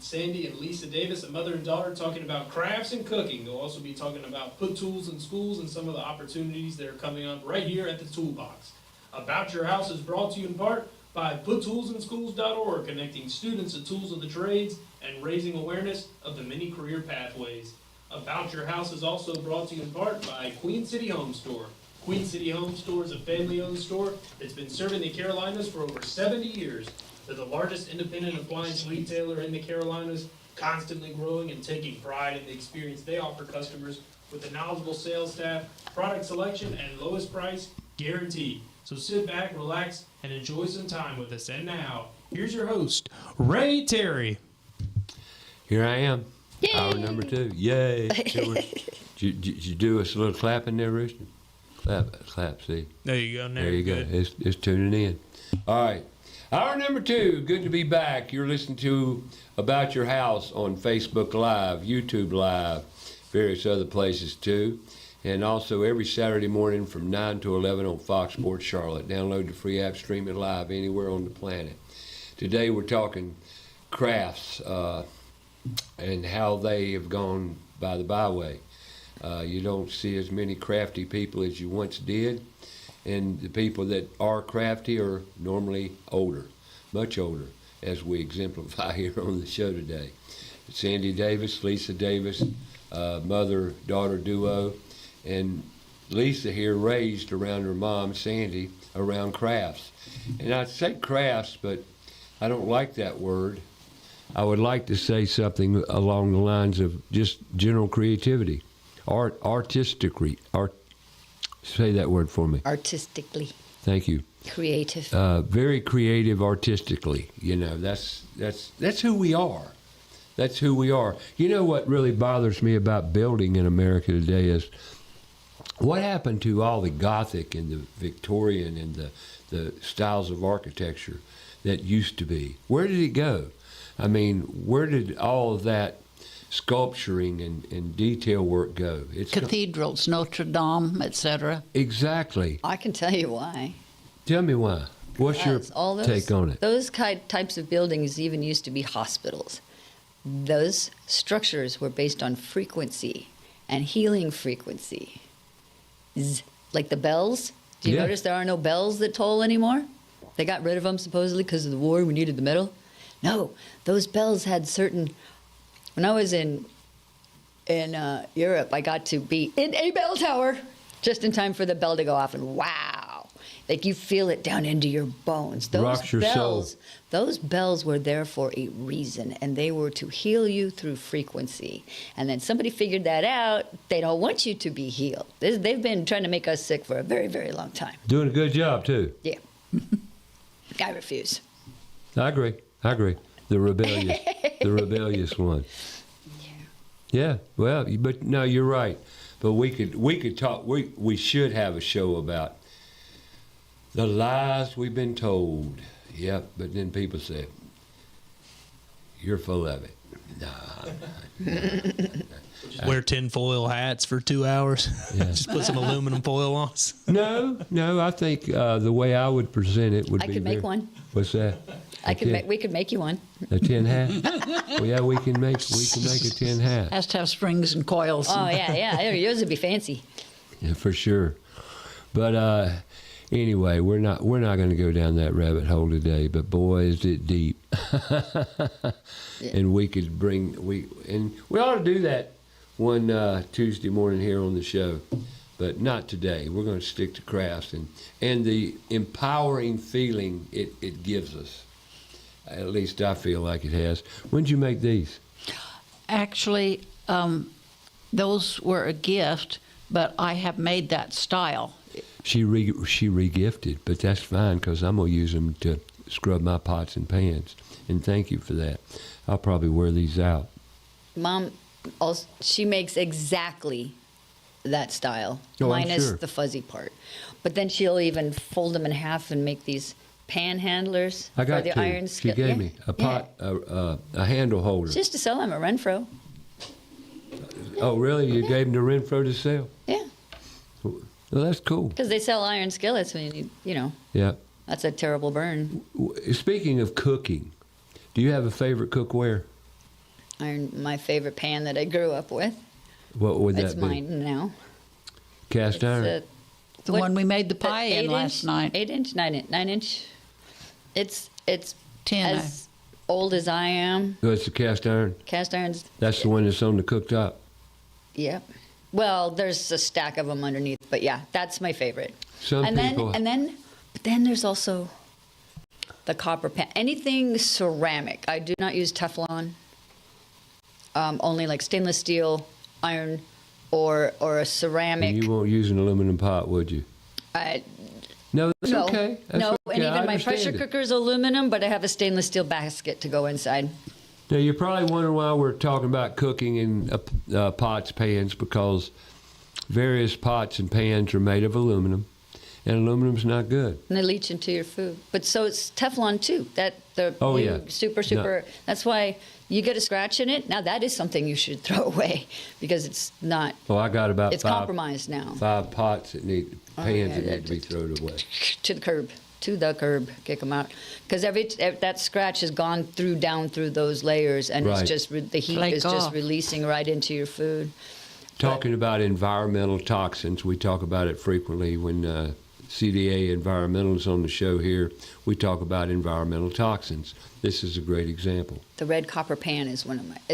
Sandy and Lisa Davis, a mother and daughter, talking about crafts and cooking. They'll also be talking about put tools in schools and some of the opportunities that are coming up right here at the Toolbox. About Your House is brought to you in part by PutToolsInSchools.org, connecting students to tools of the trades and raising awareness of the many career pathways. About Your House is also brought to you in part by Queen City Home Store. Queen City Home Store is a family-owned store that's been serving the Carolinas for over 70 years. They're the largest independent appliance retailer in the Carolinas, constantly growing and taking pride in the experience they offer customers with a knowledgeable sales staff, product selection, and lowest price guarantee. So sit back, relax, and enjoy some time with us. And now, here's your host, Ray Terry. Here I am. Yay! Hour number 2. Yay. Did you do us a little clapping there, Rooster? Clap, see. There you go. There you go. It's tuning in. All right. Hour number 2. Good to be back. You're listening to About Your House on Facebook Live, YouTube Live, various other places too. And also every Saturday morning from 9 to 11 on Fox Sports Charlotte. Download the free app, stream it live anywhere on the planet. Today we're talking crafts and how they have gone by the byway. You don't see as many crafty people as you once did, and the people that are crafty are normally older, much older, as we exemplify here on the show today. Sandy Davis, Lisa Davis, mother-daughter duo, and Lisa here raised around her mom, Sandy, around crafts. And I say crafts, but I don't like that word. I would like to say something along the lines of just general creativity. Say that word for me. Artistically. Thank you. Creative. Very creative artistically. You know, that's who we are. That's who we are. You know what really bothers me about building in America today is what happened to all the Gothic and the Victorian and the styles of architecture that used to be? Where did it go? I mean, where did all of that sculpturing and detail work go? Cathedrals, Notre Dame, etc. Exactly. I can tell you why. Tell me why. What's your take on it? Those types of buildings even used to be hospitals. Those structures were based on frequency and healing frequency. Like the bells. Do you notice there are no bells that toll anymore? They got rid of them supposedly because of the war. We needed the metal. No, those bells had certain. When I was in Europe, I got to be in a bell tower just in time for the bell to go off, and wow, like you feel it down into your bones. Those rocks your bells, soul. Those bells were there for a reason, and they were to heal you through frequency. And then somebody figured that out. They don't want you to be healed. They've been trying to make us sick for a very, very long time. Doing a good job too. Yeah. I refuse. I agree. The rebellious one. Yeah. Well, but no, you're right. But we could talk. We should have a show about the lies we've been told. Yep. But then people say, "You're full of it." Nah. Wear tinfoil hats for 2 hours. Yeah. Just put some aluminum foil on us. No. I think the way I would present it would I be. could make one. What's that? We could make you one. A tin hat? Well, yeah, we can make a tin hat. Has to have springs and coils. Oh yeah. Yours would be fancy. Yeah, for sure. But anyway, we're not going to go down that rabbit hole today. But boy, is it deep. And we ought to do that one Tuesday morning here on the show. But not today. We're going to stick to crafts and the empowering feeling it gives us. At least I feel like it has. When did you make these? Actually, those were a gift, but I have made that style. She re-gifted, but that's fine because I'm going to use them to scrub my pots and pans. And thank you for that. I'll probably wear these out. Mom, she makes exactly that style, Oh, minus sure. the fuzzy part. But then she'll even fold them in half and make these panhandlers I got for the two. iron She skillet. gave me a pot, a handle holder. Just to sell them at Renfro. Oh, really? You gave them to Renfro to sell? Yeah, Well, that's cool. because they sell iron skillets. When Yeah. that's a terrible burn. Speaking of cooking, do you have a favorite cookware? my favorite pan that I grew up with. What would It's that be? mine now. Cast It's iron? The what- one we made the pie in 8 last inch, night. 8 inch, 9 inch. It's 10. as old as I am. Oh, it's the cast iron. Cast irons. That's the one that's on the cooktop. Yep. Well, there's a stack of them underneath, but yeah, that's my favorite. Some and people. then there's also the copper pan. Anything ceramic. I do not use Teflon. Only like stainless steel, iron, or a ceramic. And you won't use an aluminum pot, would you? No, that's no, okay. That's no, okay. and I even my understand pressure it. cooker's aluminum, but I have a stainless steel basket to go inside. Now, you're probably wondering why we're talking about cooking in pots, pans, because various pots and pans are made of aluminum, and aluminum's not good. And they leach into your food. But so it's Teflon too. Oh, yeah. Super. That's why you get a scratch in it. Now that is something you should throw away because it's not. Well, I got about It's five compromised now. pots that need Oh, pans yeah, that need to be thrown away. To the curb. To the curb. Kick them out. Because that scratch has gone down through those layers, and Right. it's just the heat Flake is just off. releasing right into your food. Talking about environmental toxins, we talk about it frequently when CDA Environmental is on the show here. We talk about environmental toxins. This is a great example. The red copper pan is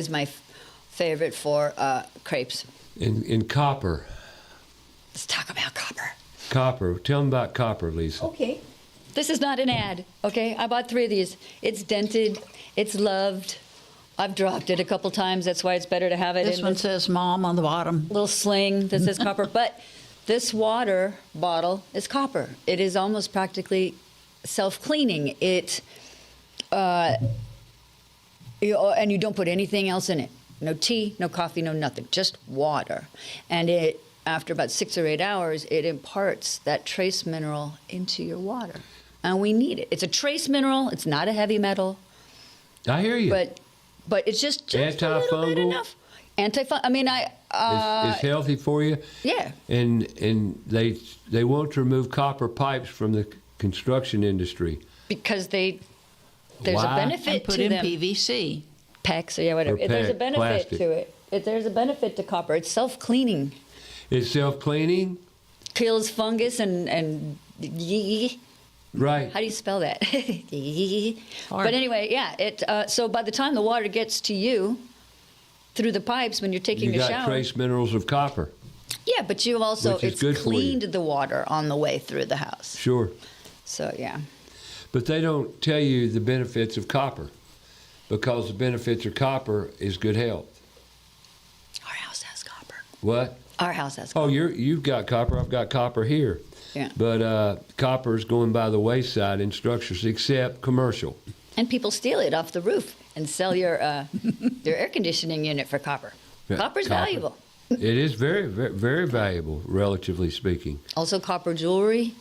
my favorite for crepes. In copper, Let's talk about copper. tell them about copper, Lisa. Okay. This is not an ad, okay? I bought 3 of these. It's dented. It's loved. I've dropped it a couple times. That's why it's better to have it This in one this says Mom on the bottom. little sling that says copper. But this water bottle is copper. It is almost practically self-cleaning. And you don't put anything else in it. No tea, no coffee, no nothing. Just water. And after about 6 or 8 hours, it imparts that trace mineral into your water. And we need it. It's a trace mineral. It's not a heavy metal. I hear you. But it's just a little bit Antifungal? enough. Antifungal. I mean, It's healthy for you. yeah. And they want to remove copper pipes from the construction industry. Because there's a Why? benefit And put to in them. PVC. PEX or yeah, whatever. Or There's a PEX, benefit plastic. to it. There's a benefit to copper. It's self-cleaning. It's self-cleaning. Kills fungus and Right. how do you spell that? Hard. But anyway, yeah. So by the time the water gets to you through the pipes when you're taking You a got shower, trace minerals of copper. yeah. But you also Which is it's good for you. cleaned the water on the way through the house. Sure. So yeah. But they don't tell you the benefits of copper, because the benefits of copper is good health. Our house has copper. What? Our house has copper. Oh, you've got copper. I've got copper here. Yeah. But copper is going by the wayside in structures, except commercial. And people steal it off the roof and sell your air conditioning unit for copper. Yeah, Copper's copper. valuable. It is very, very, very valuable, relatively speaking. Also, copper jewelry,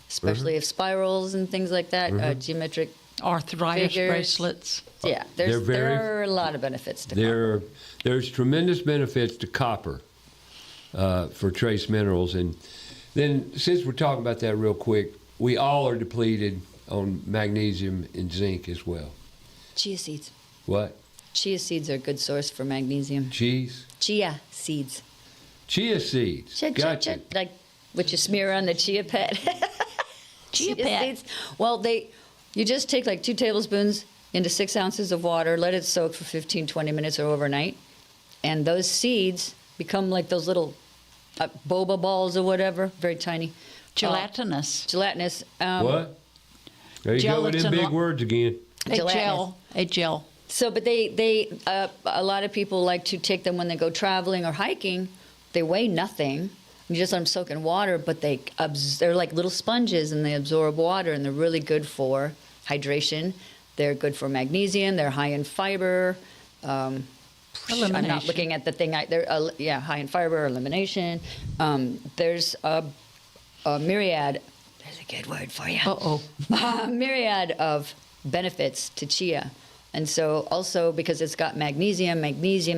especially Mm-hmm. if spirals and things like that, geometric. Arthritis Figures. bracelets. Yeah, They're very- there are a lot of benefits to copper. There's tremendous benefits to copper for trace minerals. And then, since we're talking about that real quick, we all are depleted on magnesium and zinc as well. Chia seeds. What? Chia seeds are a good source for magnesium. Cheese? Chia seeds. Chia seeds. Gotcha. Like what you smear on the chia pet. Chia pet. seeds. Well, you just take like 2 tablespoons into 6 ounces of water, let it soak for 15, 20 minutes or overnight, and those seeds become like those little boba balls or whatever, very tiny. Gelatinous. Gelatinous. What? There you go with them Gelatin- big words again. Gelatinous. A gel. So, but a lot of people like to take them when they go traveling or hiking. They weigh nothing. You just let them soak in water, but they're like little sponges and they absorb water, and they're really good for hydration. They're good for magnesium. They're high in fiber. I'm not Elimination. looking at the thing. They're high in fiber, elimination. There's a myriad. There's a good word for you. Uh-oh. A myriad of benefits to chia. And so also because it's got magnesium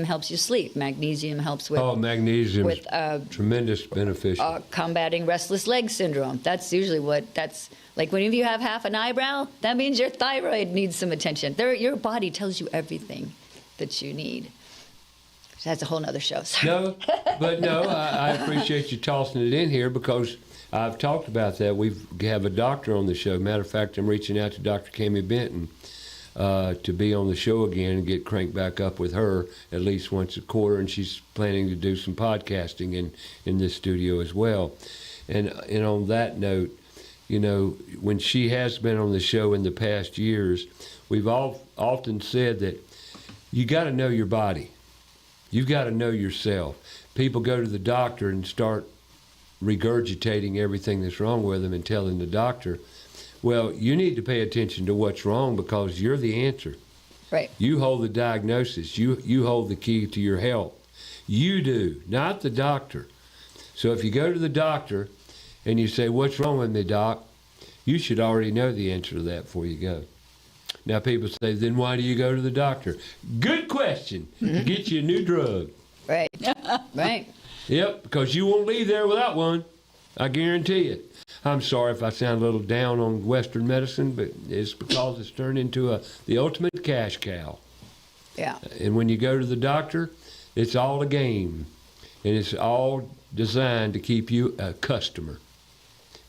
helps you sleep. Magnesium helps with Oh, magnesium with, tremendous beneficial. combating restless leg syndrome. That's usually that's like whenever you have half an eyebrow, that means your thyroid needs some attention. Your body tells you everything. that you need. That's a whole nother show. Sorry. No, but no, I appreciate you tossing it in here because I've talked about that. We have a doctor on the show. Matter of fact, I'm reaching out to Dr. Cami Benton to be on the show again and get cranked back up with her at least once a quarter, and she's planning to do some podcasting in this studio as well. And on that note, you know, when she has been on the show in the past years, we've often said that you got to know your body. You've got to know yourself. People go to the doctor and start regurgitating everything that's wrong with them and telling the doctor, well, you need to pay attention to what's wrong because you're the answer. Right. You hold the diagnosis. You hold the key to your health. You do, not the doctor. So if you go to the doctor and you say, what's wrong with me, doc? You should already know the answer to that before you go. Now people say, then why do you go to the doctor? Good question. To get you a new drug. Right. Right. Yep, because you won't leave there without one. I guarantee it. I'm sorry if I sound a little down on Western medicine, but it's because it's turned into the ultimate cash cow. Yeah. And when you go to the doctor, it's all a game. And it's all designed to keep you a customer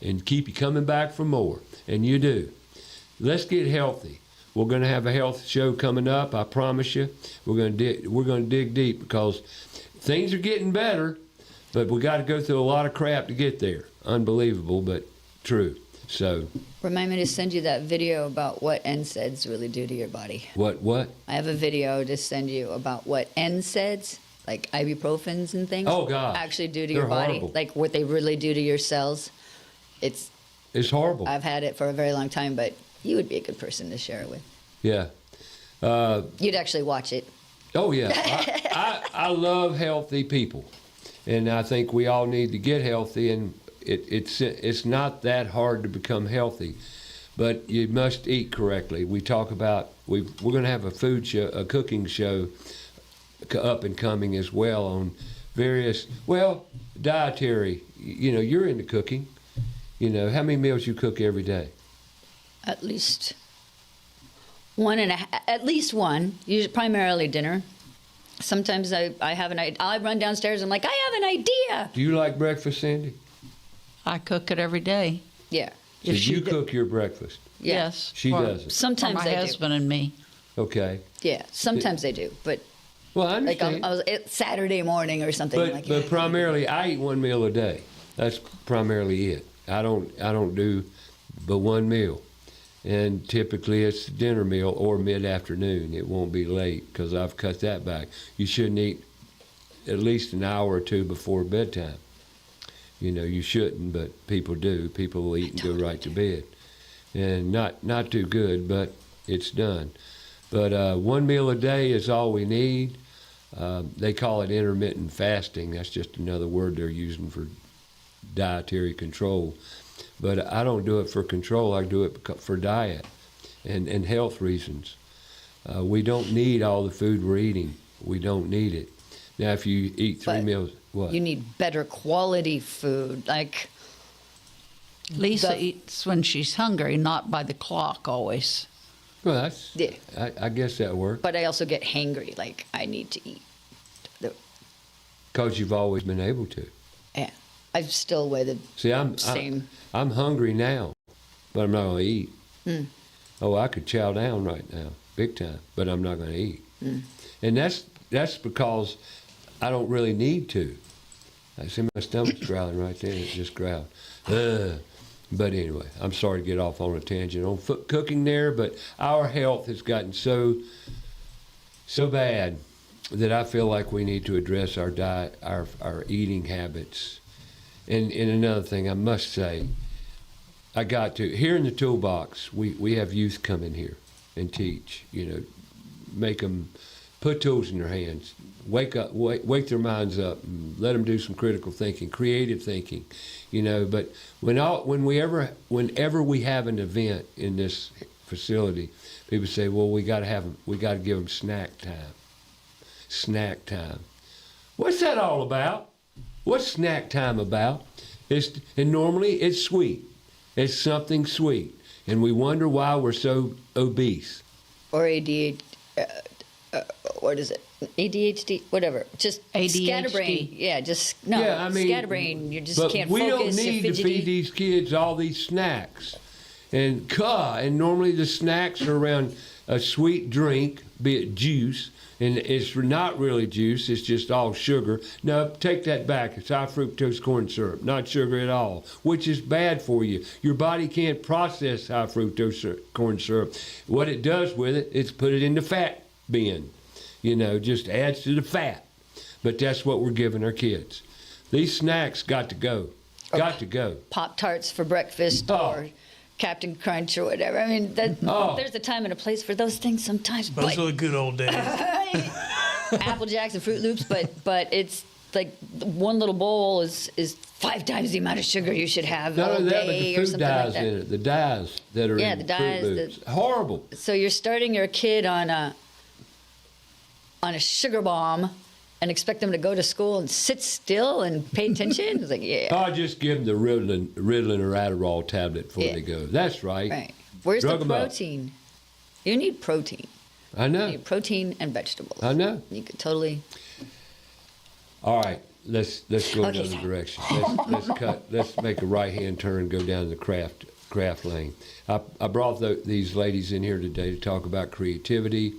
and keep you coming back for more. And you do. Let's get healthy. We're going to have a health show coming up. I promise you. We're going to dig deep because things are getting better, but we got to go through a lot of crap to get there. Unbelievable, but true. So. Remind me to send you that video about what NSAIDs really do to your body. What? I have a video to send you about what NSAIDs, like ibuprofens and things, Oh, God. actually do to They're your body. horrible. Like what they really do to your cells. It's Horrible. I've had it for a very long time, but you would be a good person to share it with. Yeah. You'd actually watch it. Oh, yeah. I love healthy people. And I think we all need to get healthy. And it's not that hard to become healthy. But you must eat correctly. We talk about, we're going to have a cooking show up and coming as well on various, dietary. You know, you're into cooking. You know, how many meals you cook every day? At least at least one, usually primarily dinner. Sometimes I have I run downstairs and I'm like, I have an idea. Do you like breakfast, Sandy? I cook it every day. Yeah. So you cook your breakfast. Yeah. Yes. She for- doesn't. Sometimes for my I do. husband and me. Okay. Yeah, sometimes they do, but Well, I like understand. it's Saturday morning or something like But that. primarily, I eat one meal a day. That's primarily it. I don't do but one meal, and typically it's a dinner meal or mid-afternoon. It won't be late because I've cut that back. You shouldn't eat at least an hour or two before bedtime. You know, you shouldn't, but people do. People will eat and go right to bed, and not too good, but it's done. But one meal a day is all we need. They call it intermittent fasting. That's just another word they're using for dietary control. But I don't do it for control. I do it for diet and health reasons. We don't need all the food we're eating. We don't need it. Now, if you eat three But meals, what? You need better quality food. Like Lisa The- eats when she's hungry, not by the clock always. Well, that's. Yeah. I guess that works. but I also get hangry. Like I need to eat. Because you've always been able to. Yeah. I still weigh the See, same. I'm hungry now, but I'm not going to eat. Oh, I could chow down right now, big time, but I'm not going to eat. And that's because I don't really need to. I see my stomach's growling right there. It just growled. But anyway, I'm sorry to get off on a tangent on cooking there, but our health has gotten so bad that I feel like we need to address our diet, our eating habits. And another thing I must say, here in the toolbox, we have youth come in here and teach, you know, make them put tools in their hands, wake their minds up, and let them do some critical thinking, creative thinking, you know. But whenever we have an event in this facility, people say, well, we got to give them snack time. Snack time. What's that all about? What's snack time about? And normally it's sweet. It's something sweet. And we wonder why we're so obese. Or ADHD. what is it? ADHD, whatever. Just ADHD. scatterbrain. Yeah, just no. Yeah, I mean, scatterbrain. You just but can't we focus. don't You're need to fidgety. feed these kids all these snacks. And normally the snacks are around a sweet drink, be it juice, and it's not really juice, it's just all sugar. No, take that back. It's high fructose corn syrup, not sugar at all, which is bad for you. Your body can't process high fructose corn syrup. What it does with it, it's put it in the fat bin. Just adds to the fat. But that's what we're giving our kids. These snacks got to go. Got to go. Pop Tarts for breakfast Oh. or Captain Crunch or whatever. I mean, there's a time and a place for those things sometimes. Those are the good old days. Apple Jacks and Fruit Loops, but it's like one little bowl is 5 times the amount of sugar you should have Not all only that, but day the or food something dyes like that. in it. The dyes that are Yeah, in the Fruit dyes, Loops. Horrible. So you're starting your kid on a sugar bomb and expect them to go to school and sit still and pay attention? It's like, yeah. I'll just give them the Ritalin or Adderall tablet before Yeah. they go. That's right. Right. Where's Drug the 'em up. protein? You need protein. I You know. need protein and vegetables. I know. You could totally. All right, let's go Okay, another sorry. direction. Let's make a right hand turn and go down the craft lane. I brought these ladies in here today to talk about creativity,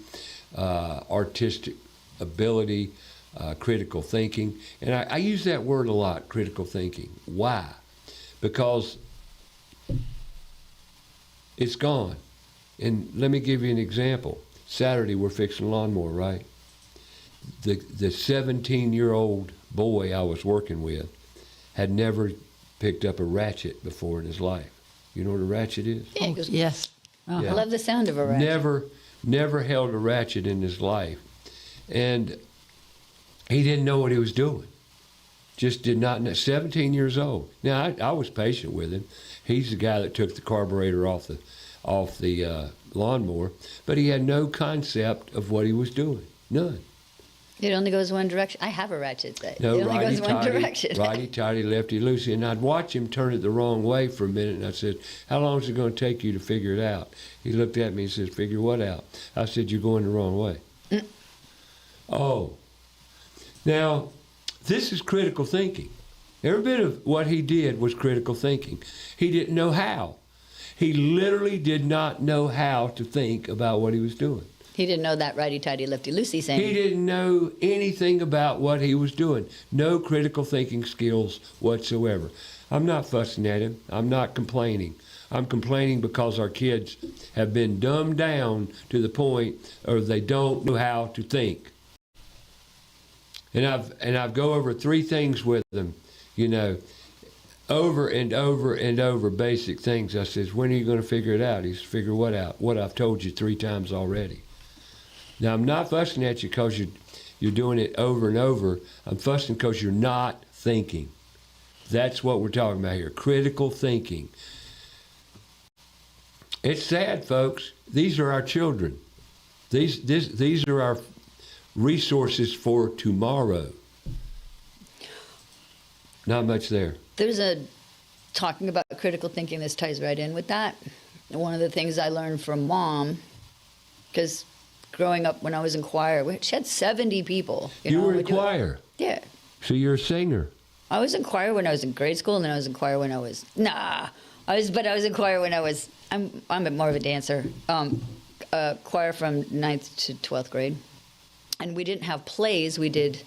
artistic ability, critical thinking, and I use that word a lot, critical thinking. Why? Because it's gone. And let me give you an example. Saturday we're fixing a lawnmower, right? The 17-year-old boy I was working with had never picked up a ratchet before in his life. You know what a ratchet is? Yeah, it goes- Yes. Yeah. I love the sound of a ratchet. Never held a ratchet in his life. And he didn't know what he was doing. Just did not know. 17 years old. Now, I was patient with him. He's the guy that took the carburetor off the lawnmower, but he had no concept of what he was doing. None. It only goes one direction. I have a ratchet set. No, it only righty goes one tighty, direction. righty tighty, lefty loosey. And I'd watch him turn it the wrong way for a minute, and I said, "How long is it going to take you to figure it out?" He looked at me and says, "Figure what out?" I said, "You're going the wrong way." Oh. Now, this is critical thinking. Every bit of what he did was critical thinking. He didn't know how. He literally did not know how to think about what he was doing. He didn't know that righty-tighty, lefty-loosey saying. He didn't know anything about what he was doing. No critical thinking skills whatsoever. I'm not fussing at him. I'm not complaining. I'm complaining because our kids have been dumbed down to the point or they don't know how to think. And I've go over 3 things with them, over and over and over, basic things. I says, "When are you going to figure it out?" He says, "Figure what out?" "What I've told you 3 times already." Now, I'm not fussing at you because you're doing it over and over. I'm fussing because you're not thinking. That's what we're talking about here, critical thinking. It's sad, folks. These are our children. These are our resources for tomorrow. Not much there. There's talking about critical thinking, this ties right in with that. One of the things I learned from Mom, because growing up when I was in choir, she had 70 people. You know, were in we do it- choir, Yeah. so you're a singer. I was in choir when I was in grade school, and then I was in choir when I was I was in choir when I was. I'm more of a dancer. Choir from 9th to 12th grade, and we didn't have plays. We did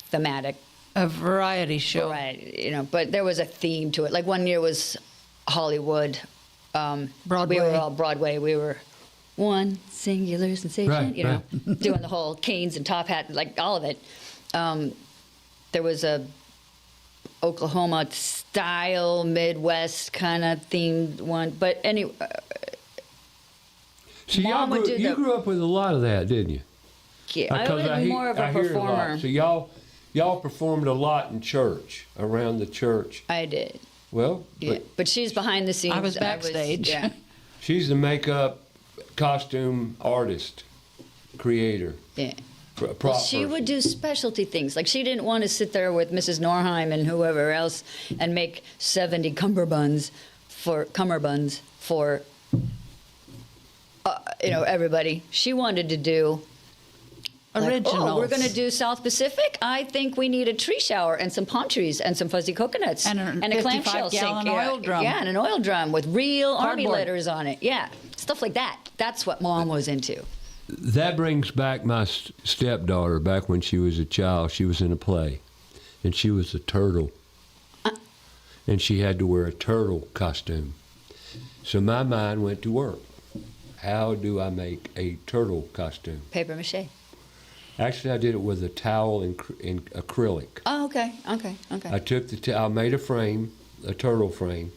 thematic, A variety show. right? But there was a theme to it. Like one year was Hollywood. Broadway. We were all Broadway. We were one singular sensation. Right, Doing the whole canes and top hat, like all of it. There was a Oklahoma style Midwest kind of themed one, but anyway, So Mom would do you the- grew up with a lot of that, didn't you? yeah, I Because was more of a I hear it lot. performer. So y'all performed a lot in church, around the church. I did, Well, yeah. But she's behind the scenes. I was backstage. yeah. she's the makeup, costume artist, creator, Yeah. prop Well, she person. would do specialty things. Like she didn't want to sit there with Mrs. Norheim and whoever else and make 70 cummerbunds for everybody. She wanted to do Like, Originals. oh, we're going to do South Pacific. I think we need a tree shower and some palm trees and some fuzzy coconuts And a a clamshell 55-gallon sink. oil drum. Yeah, and an oil drum with real army Cardboard. letters on it. Yeah, stuff like that. That's what Mom was into. That brings back my stepdaughter. Back when she was a child, she was in a play, and she was a turtle, and she had to wear a turtle costume. So my mind went to work. How do I make a turtle costume? Paper mache. Actually, I did it with a towel in acrylic. Oh, okay. I took I made a frame, a turtle frame,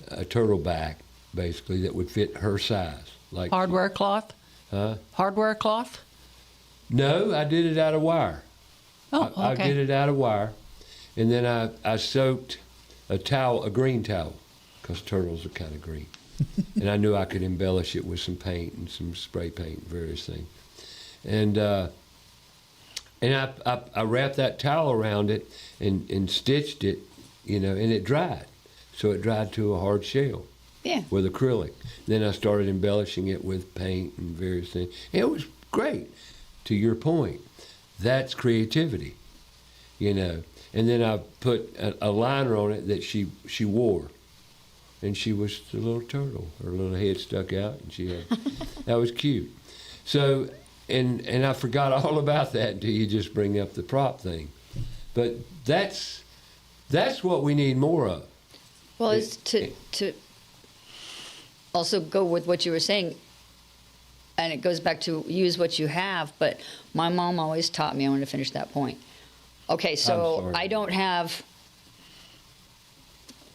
a turtle back, basically, that would fit her size. Like Hardware cloth? Huh? Hardware cloth? No, I did it out of wire. Oh, I okay. did it out of wire, and then I soaked a towel, a green towel, because turtles are kind of green. And I knew I could embellish it with some paint and some spray paint and various things. And I wrapped that towel around it and stitched it, and it dried. So it dried to a hard shell. Yeah. With acrylic. Then I started embellishing it with paint and various things. And it was great. To your point, that's creativity, And then I put a liner on it that she wore. And she was the little turtle. Her little head stuck out, and she had that was cute. So, and I forgot all about that until you just bring up the prop thing. But that's what we need more of. Well, it's to also go with what you were saying, and it goes back to use what you have, but my mom always taught me, I want to finish that point. Okay, so sorry. I don't have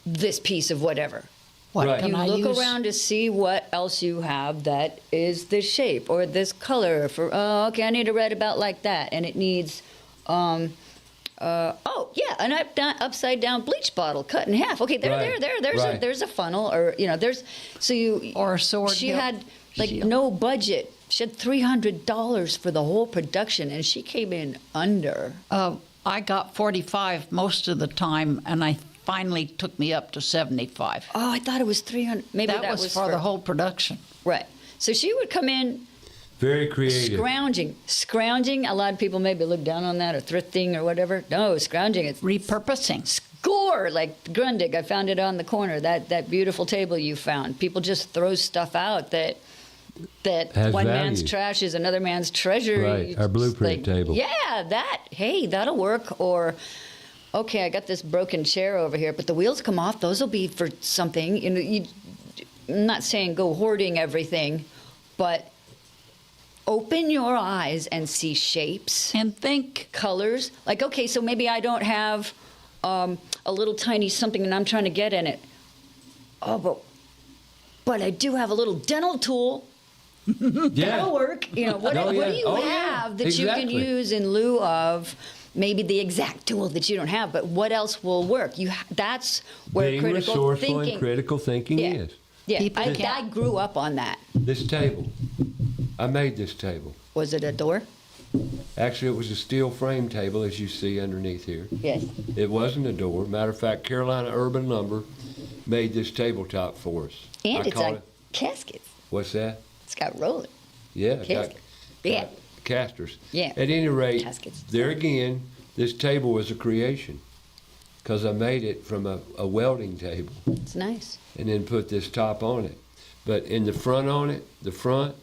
this piece of whatever. What Right. can You I look use? around to see what else you have that is this shape or this color for, oh, okay, I need a red about like that, and it needs, an upside down bleach bottle cut in half. Okay, Right. Right. there's a funnel, or there's so you Or a sword She hilt had like shield. no budget. She had $300 for the whole production, and she came in under. I got 45 most of the time, and I finally took me up to 75. Oh, I thought it was 300. Maybe That was for the whole production. right. So she would come in. Very creative. Scrounging. A lot of people maybe look down on that, or thrifting or whatever. No, scrounging. It's Repurposing. score like Grundig. I found it on the corner. That beautiful table you found. People just throw stuff out that Has one man's value. trash is another man's treasure. Right, You our just, blueprint table. Yeah, that'll work. Or okay, I got this broken chair over here, but the wheels come off. Those will be for something. I'm not saying go hoarding everything, but open your eyes and see shapes, And think, colors. Like, okay, so maybe I don't have a little tiny something and I'm trying to get in it. Oh, but I do have a little dental tool. Yeah. That'll work. What Oh, do yeah. you Oh, yeah. have that you can Exactly. use in lieu of maybe the exact tool that you don't have? But what else will work? That's where Being critical resourceful thinking. and critical thinking Yeah. is. Yeah, People I can't- grew up on that. This table. I made this table. Was it a door? Actually, it was a steel frame table, as you see underneath here. Yes. It wasn't a door. Matter of fact, Carolina Urban Lumber made this tabletop for us. And I it's call got it. caskets. What's that? It's got rollers. Yeah, it got, Casket. Yeah. got casters. Yeah. At any rate, Caskets. there again, this table was a creation because I made it from a welding table It's nice. and then put this top on it. But in the front on it, the front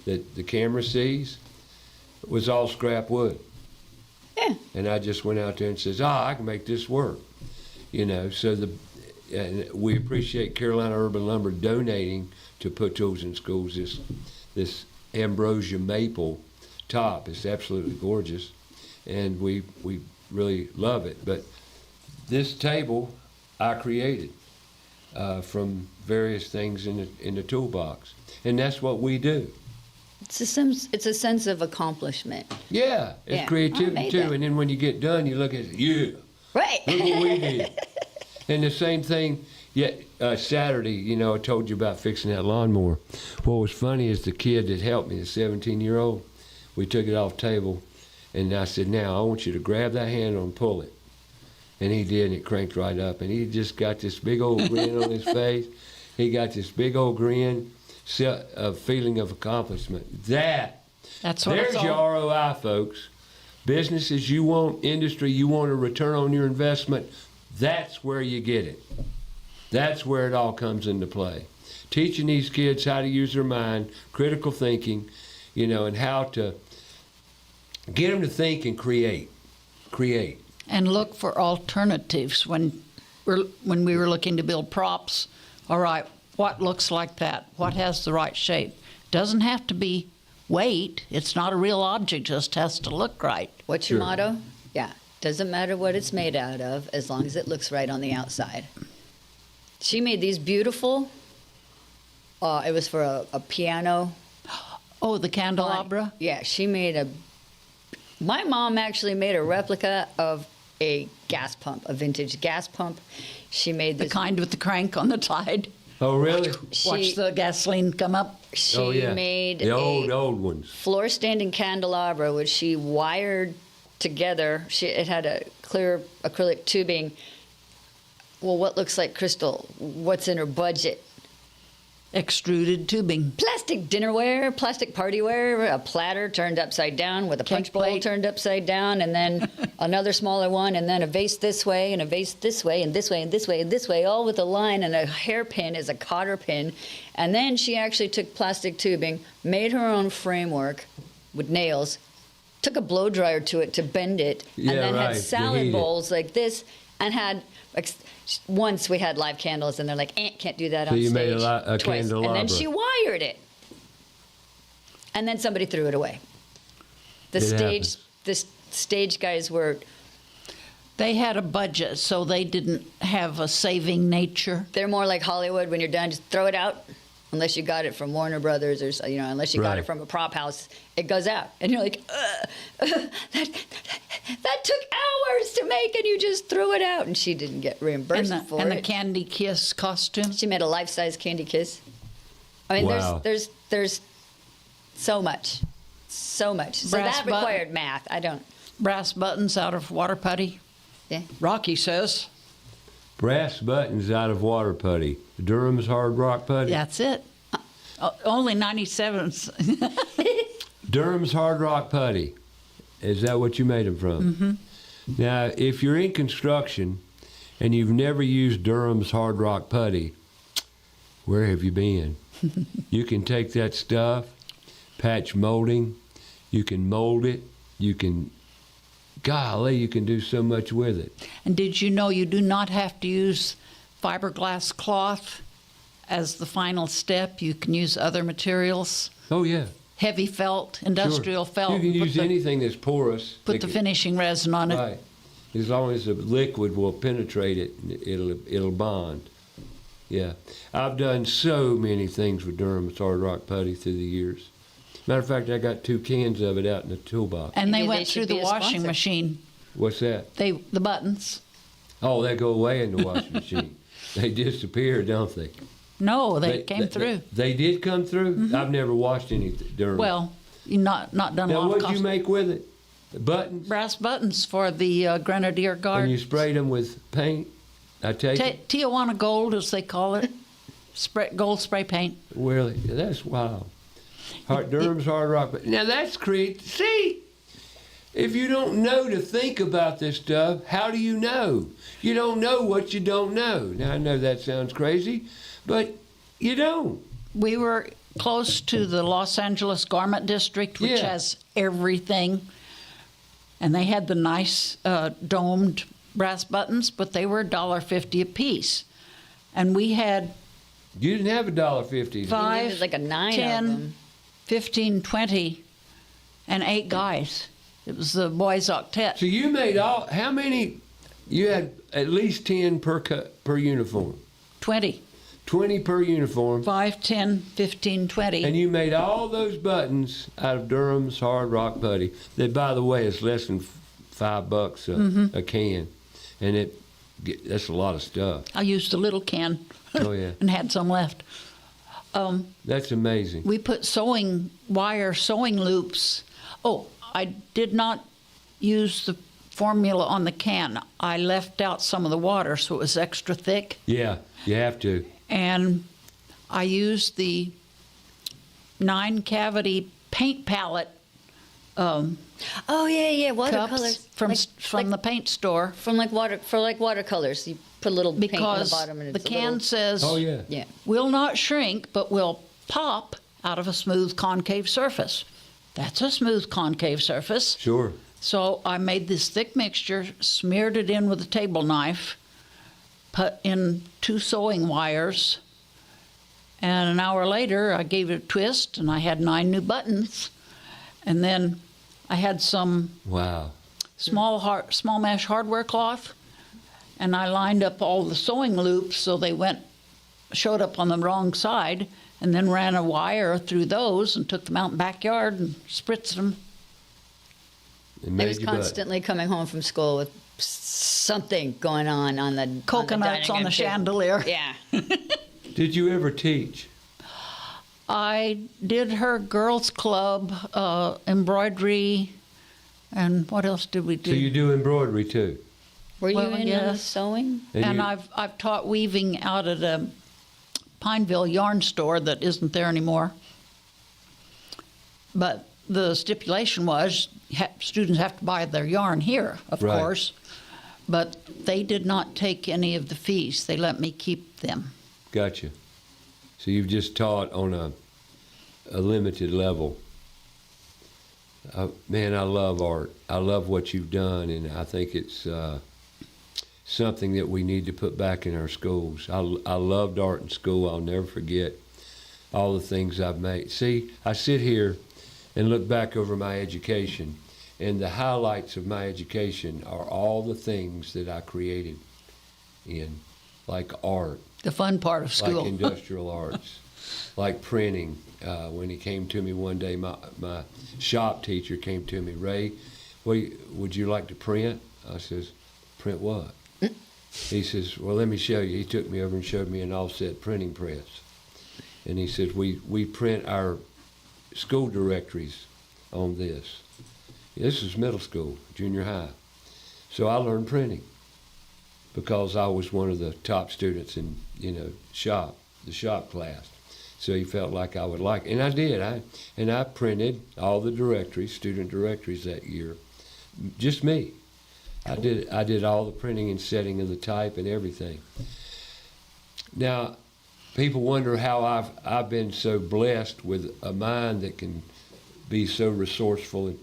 that the camera sees, was all scrap wood. Yeah. And I just went out there and says, I can make this work. So and we appreciate Carolina Urban Lumber donating to Put Tools in Schools this ambrosia maple top. It's absolutely gorgeous, and we really love it. But this table I created from various things in the toolbox, and that's what we do. It's a sense of accomplishment. Yeah, it's Yeah, I creativity made too. that. And then when you get done, you look at it, yeah. Right. Look what we did. And the same thing, Saturday, I told you about fixing that lawnmower. What was funny is the kid that helped me, the 17-year-old, we took it off the table, and I said, now, I want you to grab that handle and pull it. And he did, and it cranked right up. And he just got this big old grin on his face. He got this big old grin, a feeling of accomplishment. That That's what There's it's your all. ROI, folks. Businesses you want, industry you want a return on your investment, that's where you get it. That's where it all comes into play. Teaching these kids how to use their mind, critical thinking, and how to get them to think and create. And look for alternatives when we were looking to build props. All right, what looks like that? What has the right shape? Doesn't have to be weight. It's not a real object, just has to look right. What's your Sure. motto? Yeah. Doesn't matter what it's made out of as long as it looks right on the outside. She made these beautiful. It was for a piano. Oh, the candelabra? Yeah, she made my mom actually made a replica of a gas pump, a vintage gas pump. She made The this. kind with the crank on the side. Oh, really? Watch the gasoline come up. She Oh, yeah. made the a old ones. floor standing candelabra, which she wired together. It had a clear acrylic tubing. Well, what looks like crystal? What's in her budget? Extruded tubing. Plastic dinnerware, plastic partyware, a platter turned upside down with a Cake punch bowl plate. turned upside down, and then another smaller one, and then a vase this way, and a vase this way, and this way, and this way, and this way, all with a line, and a hairpin is a cotter pin. And then she actually took plastic tubing, made her own framework with nails, took a blow dryer to it to bend it, Yeah, and then right, had to salad heat it. bowls like this, and had. Once we had live candles, and they're like, can't do that So on you stage. made a twice. And then candelabra. she wired it. And then somebody threw it away. The stage guys were, They had a budget, so they didn't have a saving nature. they're more like Hollywood. When you're done, just throw it out. Unless you got it from Warner Brothers or, unless you got it Right. from a prop house, it goes out. And you're like, that took hours to make, and you just threw it out. And she didn't get reimbursed for And it. the Candy Kiss costume. She made a life-size Candy Kiss. I mean, Wow. there's so much. So much. So Brass that button. required math. I don't, Brass buttons out of water putty. yeah. Rocky says. Brass buttons out of water putty. Durham's Hard Rock Putty. That's it. Only 97s. Durham's Hard Rock Putty. Is that what you made them from? Mm-hmm. Now, if you're in construction and you've never used Durham's Hard Rock Putty, where have you been? You can take that stuff, patch molding, you can mold it, you can do so much with it. And did you know you do not have to use fiberglass cloth as the final step? You can use other materials, Oh, yeah. heavy felt, industrial Sure. felt. You can Put use the- anything that's porous. Put that the can- finishing resin on it. Right. As long as the liquid will penetrate it, it'll bond. Yeah. I've done so many things with Durham's Hard Rock Putty through the years. Matter of fact, I got 2 cans of it out in the toolbox. And they Maybe went they through should the be a washing sponsor. machine. What's that? The buttons. Oh, they go away in the washing machine. They disappear, don't they? No, they came through. They did come through? I've never washed any Durham. Well, you not done a now, lot of what'd you make with it? Buttons? brass buttons for the Grenadier And Guard. you sprayed them with paint? I take it? Tijuana Gold, as they call it. Gold spray paint. Really? That's wild. Durham's Hard Rock. But now that's See, if you don't know to think about this stuff, how do you know? You don't know what you don't know. Now I know that sounds crazy, but you don't. We were close to the Los Angeles Garment District, which Yeah. has everything. And they had the nice domed brass buttons, but they were $1.50 a piece. And we had You didn't have $1.50. 5, needed like a 9 of 10, them. 15, 20, and 8 guys. It was the boys' octet. So you made how many? You had at least 10 per uniform. 20. 20 per uniform. 5, 10, 15, 20. And you made all those buttons out of Durham's Hard Rock Putty. That, by the way, is less than $5 a can, and that's a lot of stuff. I used a little can Oh yeah, and had some left. that's amazing. We put wire sewing loops. Oh, I did not use the formula on the can. I left out some of the water so it was extra thick. Yeah, you have to. And I used the 9-cavity paint palette Oh yeah, yeah, cups watercolors from the paint store from like watercolors. You put a little paint on the because bottom and the it's a can little, says Oh, yeah. yeah. will not shrink but will pop out of a smooth concave surface. That's a smooth concave surface. Sure. So I made this thick mixture, smeared it in with a table knife, put in 2 sewing wires, and an hour later I gave it a twist and I had 9 new buttons. And then I had some Wow. small mesh hardware cloth, and I lined up all the sewing loops so they showed up on the wrong side, and then ran a wire through those and took them out in the backyard and spritzed them. It I made was you butt. constantly coming home from school with something going on the Coconuts on the chandelier. Yeah. Did you ever teach? I did her girls' club, embroidery, and what else did we do? So you do embroidery too? Were you Well, in on the yes. sewing? And you- I've taught weaving out at a Pineville yarn store that isn't there anymore. But the stipulation was students have to buy their yarn here, of Right. course. But they did not take any of the fees. They let me keep them. Gotcha. So you've just taught on a limited level. Man, I love art. I love what you've done, and I think it's something that we need to put back in our schools. I loved art in school. I'll never forget all the things I've made. See, I sit here and look back over my education, and the highlights of my education are all the things that I created in, like art, The fun part of school. like industrial arts, like printing. When he came to me one day, my shop teacher came to me, Ray, would you like to print? I says, print what? He says, well, let me show you. He took me over and showed me an offset printing press. And he says, we print our school directories on this. This is middle school, junior high. So I learned printing because I was one of the top students in, the shop class. So he felt like I would like it. And I did. I printed all the directories, student directories that year. Just me. I did all the printing and setting of the type and everything. Now, people wonder how I've been so blessed with a mind that can be so resourceful. And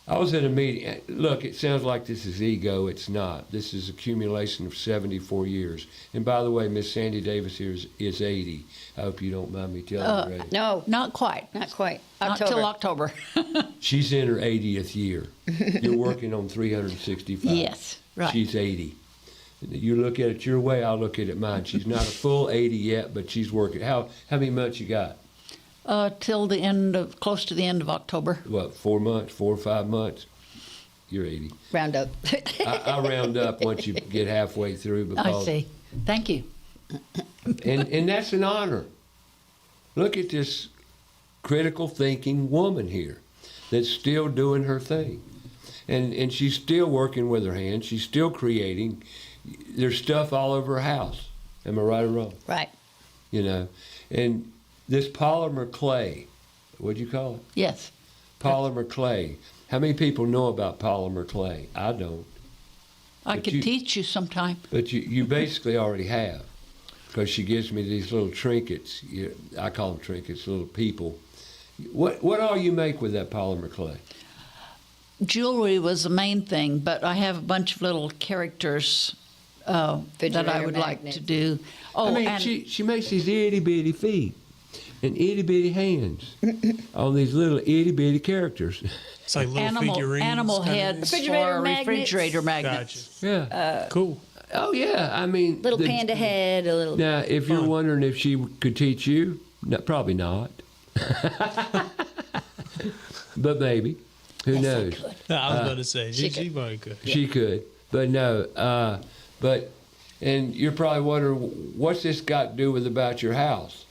I was at a meeting. Look, it sounds like this is ego. It's not. This is accumulation of 74 years. And by the way, Miss Sandy Davis here is 80. I hope you don't mind me telling you, Ray. No, Not quite. not quite. Not till October. She's in her 80th year. You're working on 365. Yes, right. She's 80. You look at it your way, I'll look at it mine. She's not a full 80 yet, but she's working. How many months you got? Till close to the end of October. What, 4 months, 4 or 5 months? You're 80. Round up. I round up once you get halfway through because I see. Thank you. and that's an honor. Look at this critical thinking woman here that's still doing her thing. And she's still working with her hands. She's still creating. There's stuff all over her house. Am I right or wrong? Right. And this polymer clay, what'd you call it? Yes. Polymer clay. How many people know about polymer clay? I don't. I But could you- teach you sometime. But you basically already have, because she gives me these little trinkets. I call them trinkets, little people. What all you make with that polymer clay? Jewelry was the main thing, but I have a bunch of little characters that I Refrigerator would like magnets. to do. Oh, I mean, and she makes these itty bitty feet and itty bitty hands on these little itty bitty characters. It's like little figurines. animal kinda heads thing. Refrigerator for magnets. refrigerator Gotcha. magnets. Yeah. Cool. Oh yeah. I mean, Little panda head, a little. Now, if you're Fun. wondering if she could teach you, no, probably not. But maybe. Who knows? No, I was about to say, she she could. probably could. She could, but no. And you're probably wondering, what's this got to do with about your house?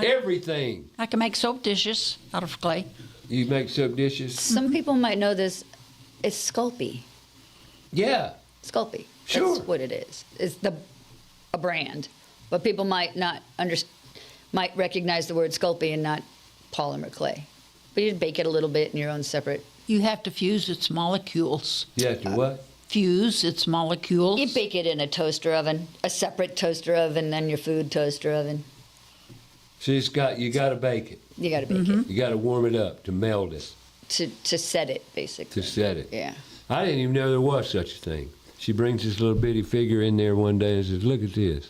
Everything. I can make soap dishes out of clay. You make soap dishes? Some people might know this. It's Sculpey. Yeah. Sculpey. Sure. That's what it is. It's a brand, but people might not might recognize the word Sculpey and not polymer clay. But you'd bake it a little bit in your own separate. You have to fuse its molecules. You have to what? Fuse its molecules. You bake it in a toaster oven, a separate toaster oven than your food toaster oven. So you got to bake it. You got to bake You got to warm it up to meld it, it to set it, basically. to set it. Yeah. I didn't even know there was such a thing. She brings this little bitty figure in there one day and says, "Look at this.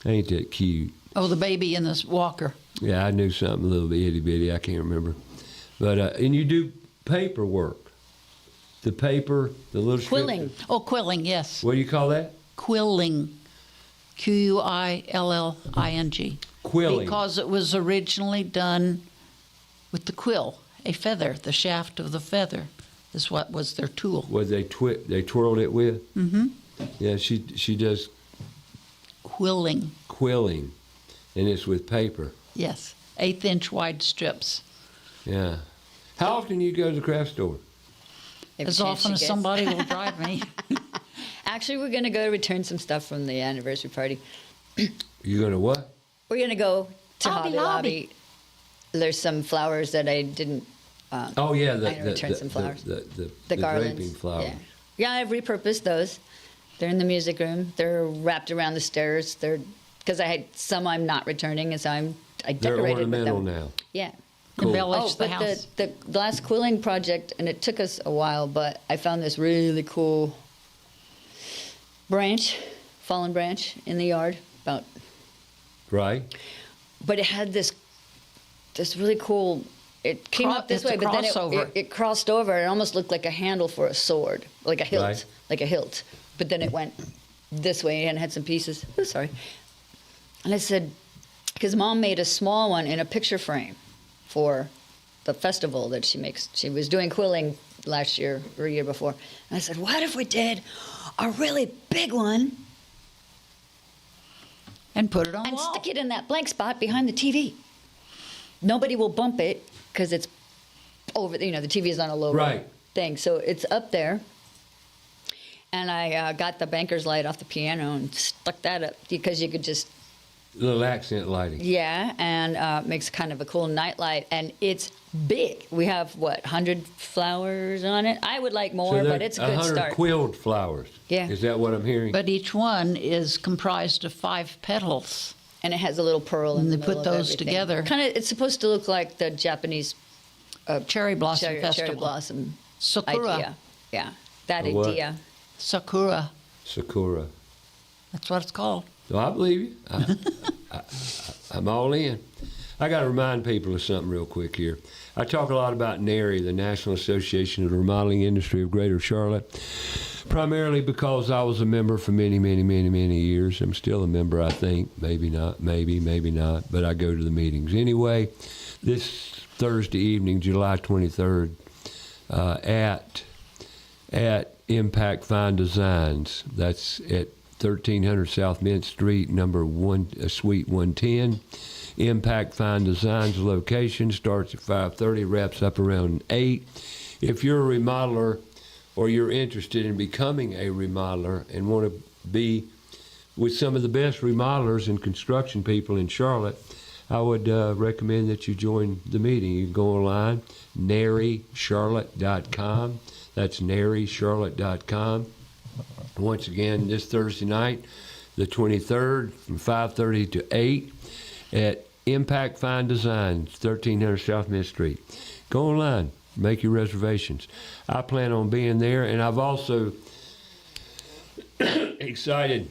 Ain't that cute?" Oh, the baby in this walker. Yeah, I knew something a little bit itty bitty. I can't remember. But and you do paperwork. The paper, the little strip- Quilling. Oh, quilling, yes. What do you call that? Quilling. Quilling. Quilling. Because it was originally done with the quill, a feather. The shaft of the feather is what was their tool. What they twirled it with? Mm-hmm. Yeah, she does Quilling, quilling, and it's with paper. yes. 1/8-inch wide strips. Yeah. How often do you go to the craft store? Every As chance often she as gets. somebody will drive me. Actually, we're going to go return some stuff from the anniversary party. You gonna what? We're going to go to Hobby Hobby Lobby. Lobby. There's some flowers that I didn't. Oh yeah, I'm gonna return some flowers. the garlands. draping flowers. Yeah. Yeah, I've repurposed those. They're in the music room. They're wrapped around the stairs. They're because I had some I'm not returning, and so I They're decorated with ornamental them. now. Yeah. Cool. Embellish the but house. the last quilling project, and it took us a while, but I found this really cool branch, fallen branch in the yard, Right? but it had this really cool. It came up this It's a way, but then crossover. it crossed over. It almost looked like a handle for a sword, like a hilt, Right. like a hilt. But then it went this way and had some pieces. Oh, sorry. And I said, because Mom made a small one in a picture frame for the festival that she makes. She was doing quilling last year or a year before. And I said, what if we did a really big one And put it on the and wall. stick it in that blank spot behind the TV? Nobody will bump it because it's over, the TV is on a low Right. thing. So it's up there. And I got the banker's light off the piano and stuck that up because you could just, Little accent lighting. yeah, and makes kind of a cool night light. And it's big. We have, 100 flowers on it? I would like more, there but it's a good 100 start. quilled flowers. Yeah. Is that what I'm hearing? But each one is comprised of 5 petals. And it has a little pearl in And the they middle put of those everything. together. Kind of, it's supposed to look like the Japanese Cherry Blossom cherry Festival. blossom Sakura. idea. Yeah, that A what? idea. Sakura. Sakura. That's what it's called. So I believe you. I'm all in. I got to remind people of something real quick here. I talk a lot about NARI, the National Association of the Remodeling Industry of Greater Charlotte, primarily because I was a member for many, many, many, many years. I'm still a member, I think. Maybe not, maybe not, but I go to the meetings. Anyway, this Thursday evening, July 23rd, at Impact Fine Designs, that's at 1300 South Mint Street, number 1, Suite 110. Impact Fine Designs location starts at 5:30, wraps up around 8. If you're a remodeler or you're interested in becoming a remodeler and want to be with some of the best remodelers and construction people in Charlotte, I would recommend that you join the meeting. You can go online, narycharlotte.com. That's narycharlotte.com. Once again, this Thursday night, the 23rd, from 5:30 to 8 at Impact Fine Designs, 1300 South Mint Street. Go online, make your reservations. I plan on being there, and I've also excited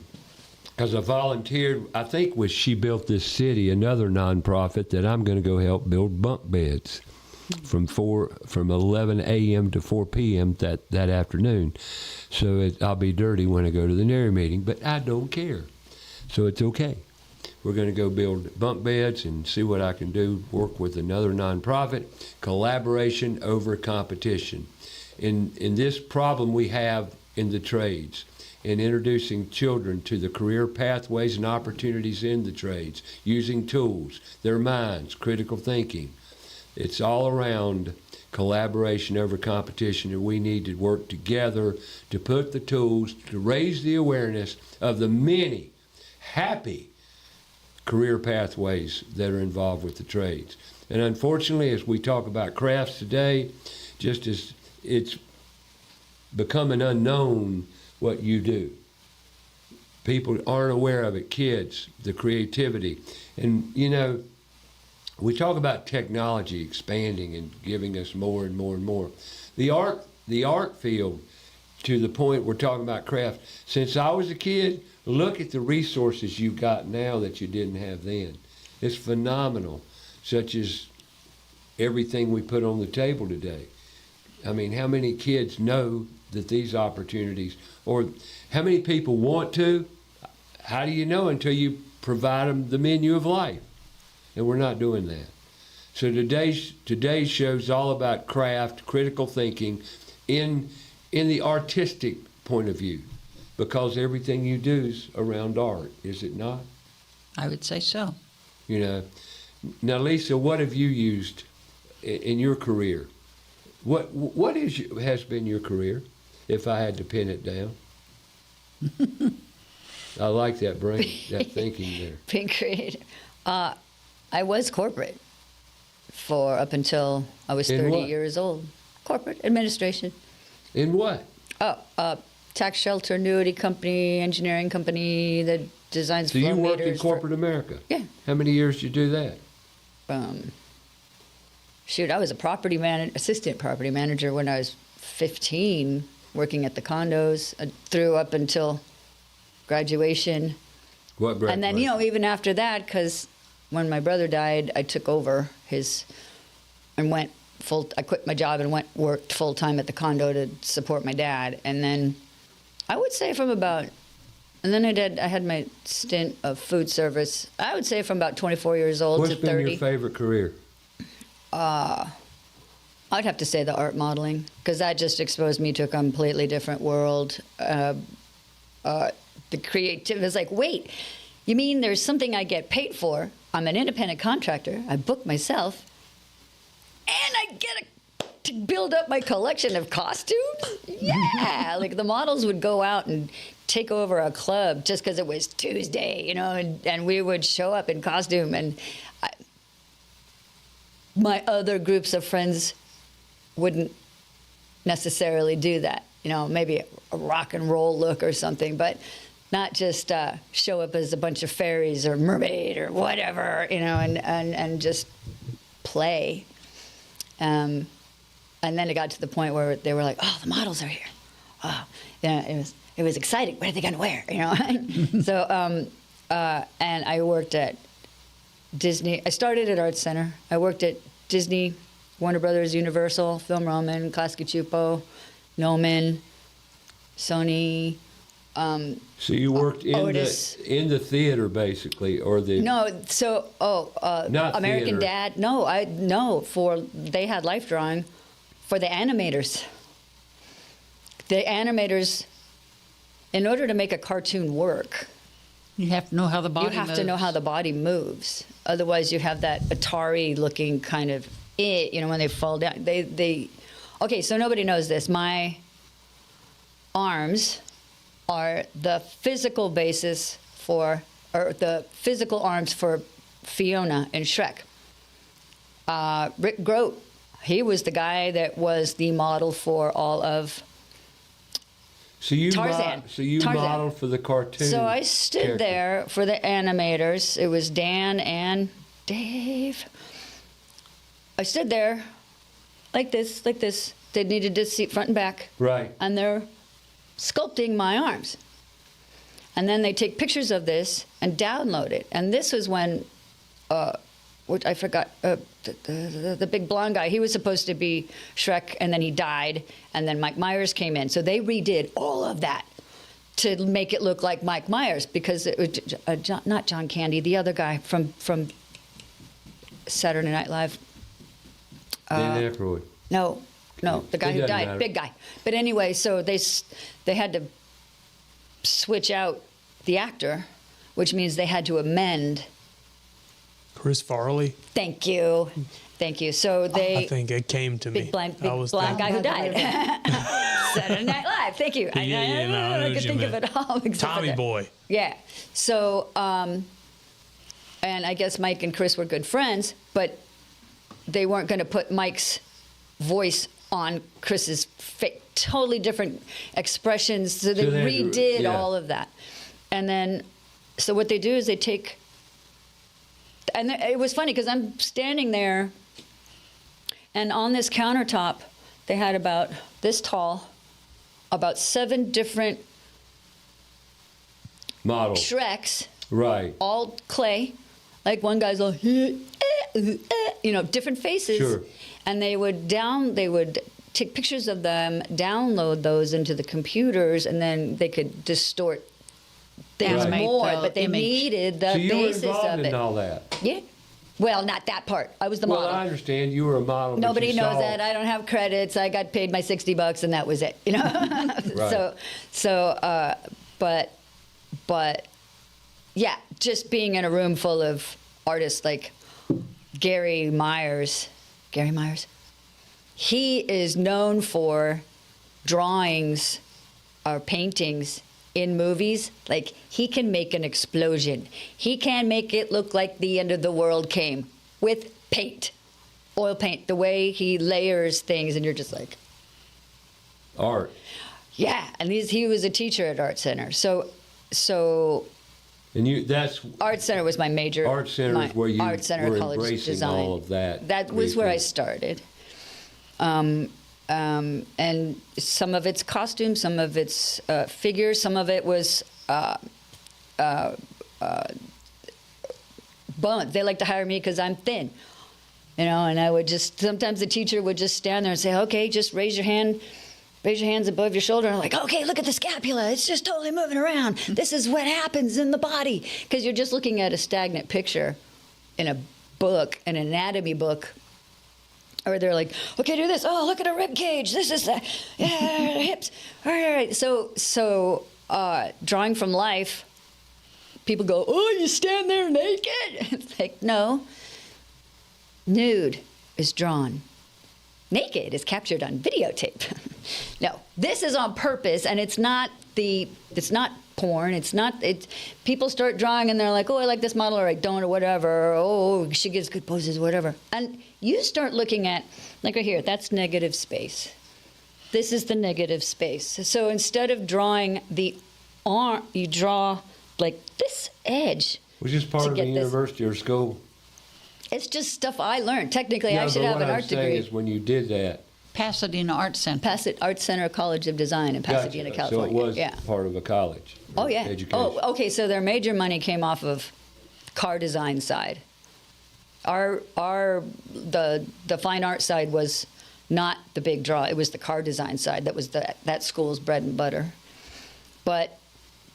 because I volunteered, I think with She Built This City, another nonprofit, that I'm going to go help build bunk beds from 11 a.m. to 4 p.m. that afternoon. So I'll be dirty when I go to the NARI meeting, but I don't care. So it's okay. We're going to go build bunk beds and see what I can do, work with another nonprofit, collaboration over competition. In this problem we have in the trades, in introducing children to the career pathways and opportunities in the trades, using tools, their minds, critical thinking. It's all around collaboration over competition, and we need to work together to put the tools to raise the awareness of the many happy career pathways that are involved with the trades. And unfortunately, as we talk about crafts today, just as it's becoming unknown what you do. People aren't aware of it, kids, the creativity. And, you know, we talk about technology expanding and giving us more and more and more. The art field, to the point we're talking about craft, since I was a kid, look at the resources you've got now that you didn't have then. It's phenomenal, such as everything we put on the table today. I mean, how many kids know that these opportunities, or how many people want to? How do you know until you provide them the menu of life? And we're not doing that. So today's show is all about craft, critical thinking, in the artistic point of view, because everything you do is around art, is it not? I would say so. You know. Now, Lisa, what have you used in your career? What has been your career, if I had to pin it down? I like that brain, that thinking there. Being creative. I was corporate for up until I was In 30 what? years old. Corporate administration. In what? Tax shelter, annuity company, engineering company that designs So flow you worked in meters. corporate America? Yeah. How many years did you do that? I was a assistant property manager when I was 15, working at the condos through up until graduation. What And then, even after that, because when my brother died, I took over and I quit my job and worked full time at the condo to support my dad. And then I would say and then I had my stint of food service. I would say from about 24 years old What's to been 30. your favorite career? I'd have to say the art modeling, because that just exposed me to a completely different world. The creative is like, wait, you mean there's something I get paid for? I'm an independent contractor. I book myself, and I get to build up my collection of costumes. Yeah, like the models would go out and take over a club just because it was Tuesday, and we would show up in costume, and my other groups of friends wouldn't necessarily do that. Maybe a rock and roll look or something, but not just show up as a bunch of fairies or mermaid or whatever, and just play. And then it got to the point where they were like, "Oh, the models are here." Oh, it was exciting. What are they going to wear? So, and I worked at Disney. I started at Art Center. I worked at Disney, Warner Brothers, Universal, Film Roman, Klasky Csupo, Noman, Sony. So you worked Otis. in the theater, basically, or the... No, so Not American theater. Dad. They had life drawing for the animators. The animators, in order to make a cartoon work, You have to know how the body you have moves. to know how the body moves. Otherwise, you have that Atari-looking kind of when they fall down. Okay, so nobody knows this. My arms are the physical basis or the physical arms for Fiona in Shrek. Rick Grote, he was the guy that was the model for all of So you Tarzan. Tarzan. modeled for the cartoon. So I stood character. there for the animators. It was Dan and Dave. I stood there like this. They needed to see front and back. Right. And they're sculpting my arms. And then they take pictures of this and download it. And this was when, which I forgot, the big blonde guy, he was supposed to be Shrek, and then he died, and then Mike Myers came in. So they redid all of that to make it look like Mike Myers, because it was not John Candy, the other guy from Saturday Night Live. Dan Aykroyd. No, the guy It who doesn't died, matter. big guy. But anyway, so they had to switch out the actor, which means they had to amend. Chris Farley. Thank you. So I they think it came to me. big blind I was guy thinking- who died. Saturday Night Live. Thank you. Yeah, no, I know I what could you think of meant. it all. except for Tommy that. Boy. Yeah. So, and I guess Mike and Chris were good friends, but they weren't going to put Mike's voice on Chris's face. Totally different expressions. So they So they had to- redid yeah. all of that. And then, so what they do is they take, and it was funny because I'm standing there, and on this countertop, they had about this tall, about 7 different Model. Shreks, Right. all clay. Like one guy's all, you know, different faces. Sure. And they would take pictures of them, download those into the computers, and then they could distort things Animate more. the But they image. needed the So you were basis involved of in it. all that. Yeah. Well, not that part. I was the Well, model. I understand you were a model. but Nobody you knows saw- that. I don't have credits. I got paid my $60 and that was it. You know. But yeah, just being in a room full of artists like Gary Myers. Gary Myers. He is known for drawings or paintings in movies. Like, he can make an explosion. He can make it look like the end of the world came with paint, oil paint, the way he layers things, and you're just like, Art. yeah. And he was a teacher at Art Center. So And that's Art Center was my major. Art Center my is where you Art Center were College embracing Design. all of that. That was where I research. started. And some of it's costumes, some of it's figures, some of it was bone. They like to hire me because I'm thin, you know. And I would just sometimes the teacher would just stand there and say, "Okay, just raise your hand." Raise your hands above your shoulder. And I'm like, okay, look at the scapula. It's just totally moving around. This is what happens in the body. Because you're just looking at a stagnant picture in a book, an anatomy book. Or they're like, okay, do this. Oh, look at a rib cage. This is the hips. All right. So drawing from life, people go, oh, you stand there naked. It's like, no. Nude is drawn. Naked is captured on videotape. No, this is on purpose, and it's not porn. People start drawing and they're like, oh, I like this model, or I don't, or whatever. Oh, she gives good poses, whatever. And you start looking at, like right here, that's negative space. This is the negative space. So instead of drawing the arm, you draw like this edge. Was this part to of the get this- university or school? It's just stuff I learned. Technically, No, I should but have what an I'm art saying degree. is when you did that, Pasadena Art Center. Art Center College of Design in Pasadena, gotcha. California. So it was yeah. part of a college. Oh yeah. Education. Oh, okay. So their major money came off of car design side. The fine art side was not the big draw. It was the car design side that was that school's bread and butter. But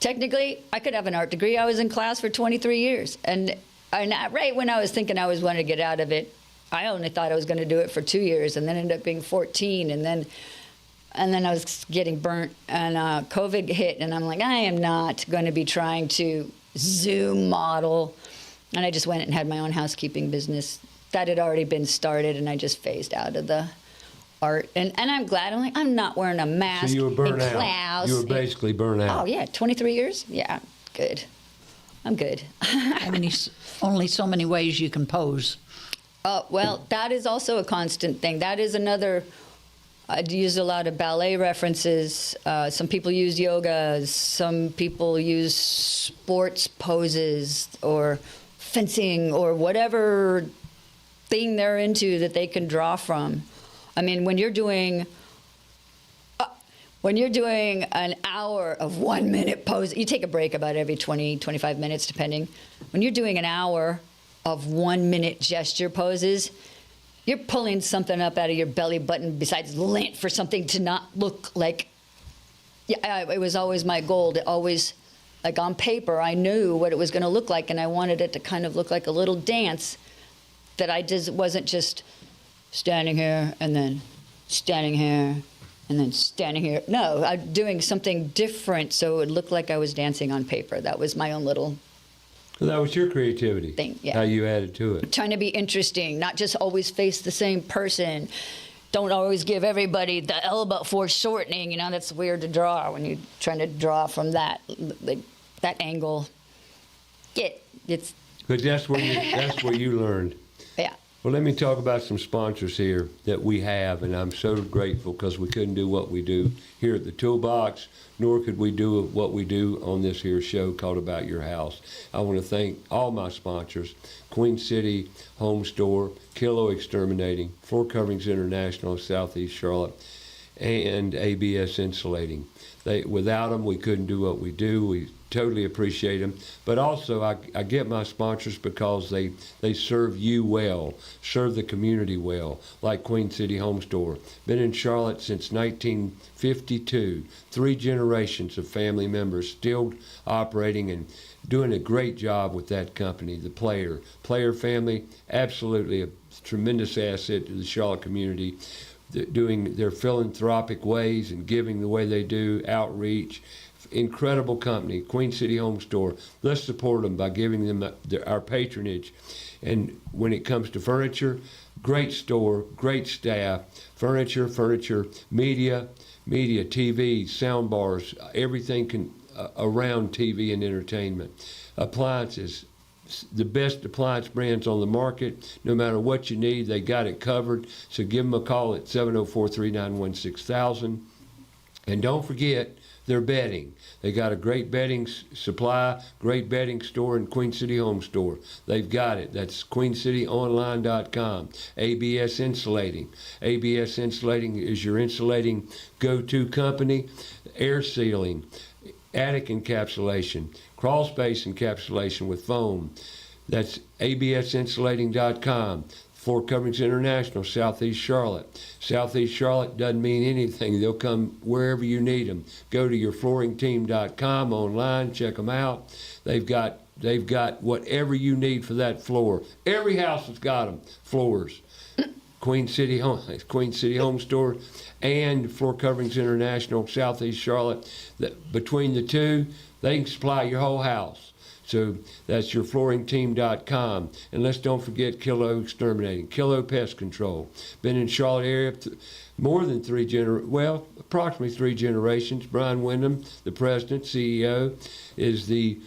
technically, I could have an art degree. I was in class for 23 years, and right when I was thinking I was going to get out of it, I only thought I was going to do it for 2 years, and then ended up being 14, and then I was getting burnt, and COVID hit, and I'm like, I am not going to be trying to Zoom model. And I just went and had my own housekeeping business that had already been started, and I just phased out of the art. And I'm glad. I'm not wearing a mask So you were burnt in out. class. You were basically burnt out. Oh, yeah, 23 years? Yeah, good. I'm good. Only so many ways you can pose. Well, that is also a constant thing. That is another. I'd use a lot of ballet references. Some people use yoga. Some people use sports poses or fencing or whatever thing they're into that they can draw from. I mean, when you're doing an hour of 1 minute pose, you take a break about every 20, 25 minutes, depending. When you're doing an hour of 1 minute gesture poses, you're pulling something up out of your belly button besides lint for something to not look like. Yeah, it was always my goal to always, like on paper, I knew what it was going to look like, and I wanted it to kind of look like a little dance that I just wasn't just standing here and then standing here and then standing here. No, I'm doing something different so it would look like I was dancing on paper. That was my own little So that was your creativity. Thing, yeah. How you added to it. trying to be interesting, not just always face the same person. Don't always give everybody the elbow foreshortening. You know, that's weird to draw when you're trying to draw from that, like, that angle. It's Because that's where you learned. yeah. Well, let me talk about some sponsors here that we have, and I'm so grateful because we couldn't do what we do here at the Toolbox, nor could we do what we do on this here show called About Your House. I want to thank all my sponsors, Queen City Home Store, Kilo Exterminating, Floor Coverings International of Southeast Charlotte, and ABS Insulating. Without them, we couldn't do what we do. We totally appreciate them. But also, I get my sponsors because they serve you well, serve the community well, like Queen City Home Store. Been in Charlotte since 1952. 3 generations of family members still operating and doing a great job with that company. The Player family, absolutely a tremendous asset to the Charlotte community. Doing their philanthropic ways and giving the way they do, outreach. Incredible company, Queen City Home Store. Let's support them by giving them our patronage. And when it comes to furniture, great store, great staff, furniture, media, TV, sound bars, everything around TV and entertainment. Appliances, the best appliance brands on the market. No matter what you need, they got it covered. So give them a call at 704-391-6000. And don't forget their bedding. They got a great bedding supply, great bedding store in Queen City Home Store. They've got it. That's queencityonline.com. ABS Insulating. ABS Insulating is your insulating go-to company. Air sealing, attic encapsulation, crawl space encapsulation with foam. That's absinsulating.com. Floor Coverings International, Southeast Charlotte. Southeast Charlotte doesn't mean anything. They'll come wherever you need them. Go to yourflooringteam.com online, check them out. They've got whatever you need for that floor. Every house has got them, floors. Queen City Home Store and Floor Coverings International, Southeast Charlotte. Between the two, they can supply your whole house. So that's yourflooringteam.com. And let's don't forget Kilo Exterminating, Kilo Pest Control. Been in Charlotte area more than approximately 3 generations. Brian Wyndham, the president, CEO, is the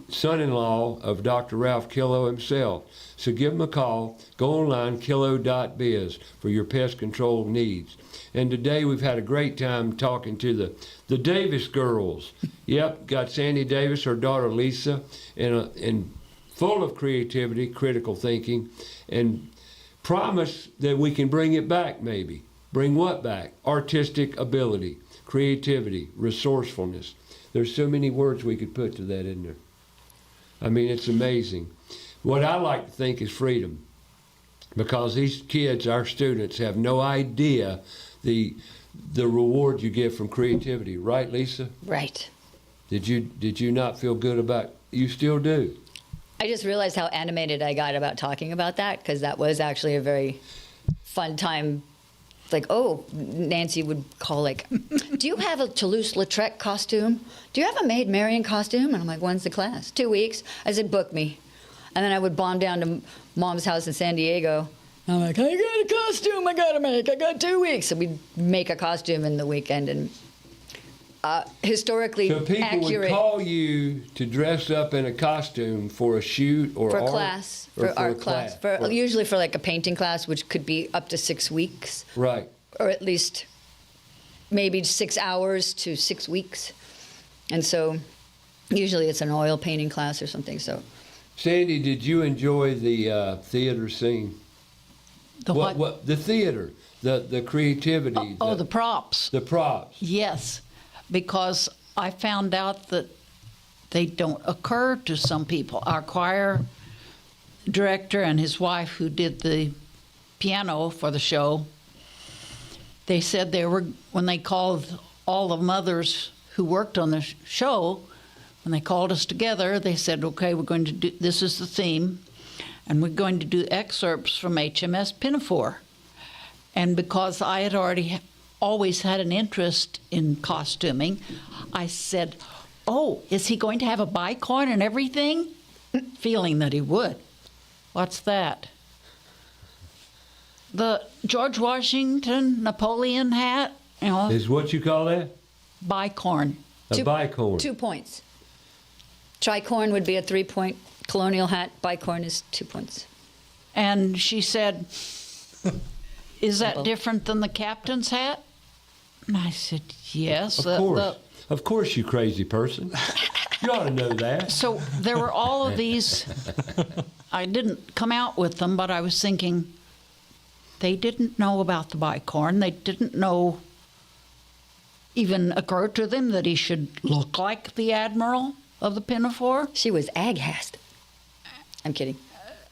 son-in-law of Dr. Ralph Kilo himself. So give him a call. Go online, kilo.biz, for your pest control needs. And today we've had a great time talking to the Davis girls. Yep, got Sandy Davis, her daughter Lisa, and full of creativity, critical thinking, and promise that we can bring it back maybe. Bring what back? Artistic ability, creativity, resourcefulness. There's so many words we could put to that, isn't there? I mean, it's amazing. What I like to think is freedom, because these kids, our students, have no idea the reward you get from creativity. Right, Lisa? Right. Did you not feel good about? You still do. I just realized how animated I got about talking about that, because that was actually a very fun time. Like, oh, Nancy would call, like, do you have a Toulouse-Lautrec costume? Do you have a Maid Marian costume? And I'm like, when's the class? 2 weeks. I said, book me. And then I would bomb down to Mom's house in San Diego. I'm like, I got a costume I gotta make. I got 2 weeks. So we'd make a costume in the weekend, and historically So people accurate would call you to dress up in a costume for a shoot or for art, class, or for art class, usually for like a painting class, which could be up to 6 weeks. Right. Or at least maybe 6 hours to 6 weeks. And so usually it's an oil painting class or something. So, Sandy, did you enjoy the theater scene? The what? What the theater, the creativity. The props. The props. Yes, because I found out that they don't occur to some people. Our choir director and his wife, who did the piano for the show, they said when they called all the mothers who worked on the show, when they called us together, they said, okay, we're going to do, this is the theme, and we're going to do excerpts from HMS Pinafore. And because I had always had an interest in costuming, I said, oh, is he going to have a bicorn and everything? Feeling that he would. What's that? The George Washington Napoleon hat, Is what you call that? bicorn. A bicorn. 2 points. Tricorn would be a 3-point colonial hat. Bicorn is 2 points. And she said, "Is that different than the captain's hat?" And I said, "Yes." Of course, you crazy person. You ought to know that. So there were all of these. I didn't come out with them, but I was thinking, they didn't know about the bicorn. They didn't know, even occur to them that he should look like the admiral of the Pinafore. She was aghast. I'm kidding.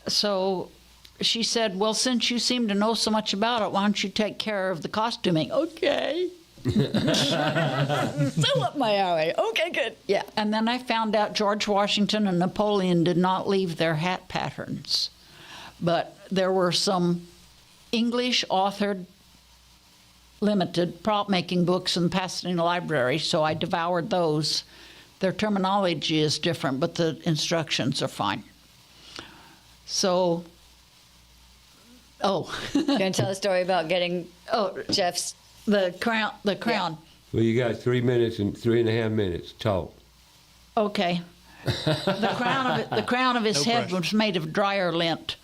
So she said, "Well, since you seem to know so much about it, why don't you take care of the costuming?" Okay. So up my alley. Okay, good. Yeah. And then I found out George Washington and Napoleon did not leave their hat patterns. But there were some English authored limited prop making books in the Pasadena Library, so I devoured those. Their terminology is different, but the instructions are fine. So, You gonna tell a story about getting Jeff's the crown. Well, you got 3 minutes and 3.5 minutes. Talk. Okay. The crown of his No head pressure. was made of dryer lint.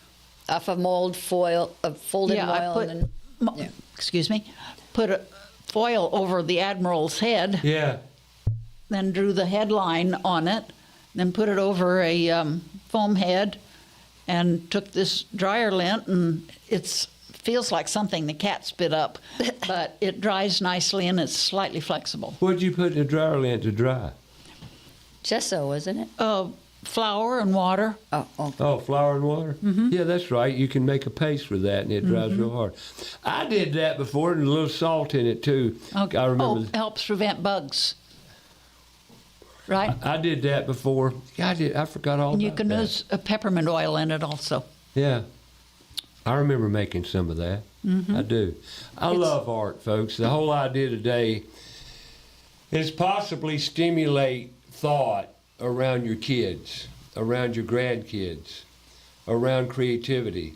off a mold foil, of folded Yeah, I foil, put, and then yeah. excuse me, put a foil over the admiral's head, Yeah. then drew the headline on it, then put it over a foam head, and took this dryer lint, and it feels like something the cat spit up, but it dries nicely and it's slightly flexible. What'd you put in the dryer lint to dry? Gesso, wasn't it? Flour and water. Oh, flour and water? Mm-hmm. Yeah, that's right. You can make a paste with that, and it dries real hard. I did that before, and a little salt in it, too. Okay. I remember. Helps prevent bugs. Right? I did that before. Yeah, I did. I forgot all And you about can that. use a peppermint oil in it also. Yeah. I remember making some of that. I do. I love art, folks. The whole idea today is possibly stimulate thought around your kids, around your grandkids, around creativity.